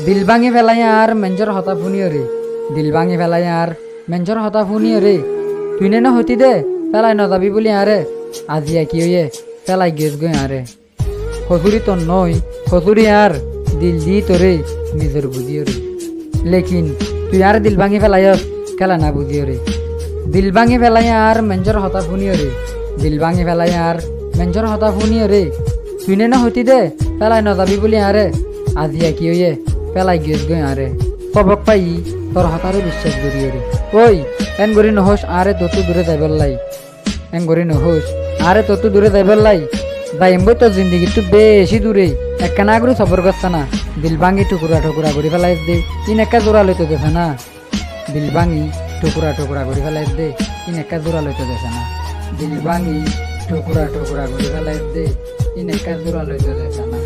দিল ভাঙি ফেলাই আর মেঞ্জর হতা ফুনিও রে, দিল ভাঙি ফেলাই আর মেঞ্জর হতা ফুনিও রে, তুই না হতি দে ফেলাই নজাবি বলি আরে, আজিয়া কি হইয়ে ফেলাই গেছ গই আরে, হসুরি তোর নই হসুরি আর দিল দি তোরে নিজের বুঝিও রে, লেকিন তুই আর দিল ভাঙি ফেলাইস খেলা না বুঝিও রে, দিল ভাঙি ফেলাই আর মেঞ্জর হতা ফুনিও রে, দিল ভাঙি ফেলাই আর মেঞ্জর হতা ফুনিও রে, তুই না হতি দে ফেলাই নজাবি বলি আরে, আজিয়া কি হইয়ে পেলাই গেছ গই আরে, সবক পাই তোর হতারে বিশ্বাস করি রে, ওই এন গরি নহস আরে তত দূরে যাইবার লাই, এন গরি নহস আরে তত দূরে যাইবার লাই, যাইম বই তোর জিন্দগি তো বেশি দূরে, একখানা করে সফর করছে না, দিল ভাঙি টুকুরা টুকুরা করে ফেলাই দে, তিন একা জোড়া লইতে দেছে না, দিল ভাঙি টুকুরা টুকুরা করে ফেলাই দে, তিন একা জোড়া লইতে দেছে না, দিল ভাঙি টুকুরা টুকুরা করে ফেলাই দে, তিন একা জোড়া লইতে দেছে না।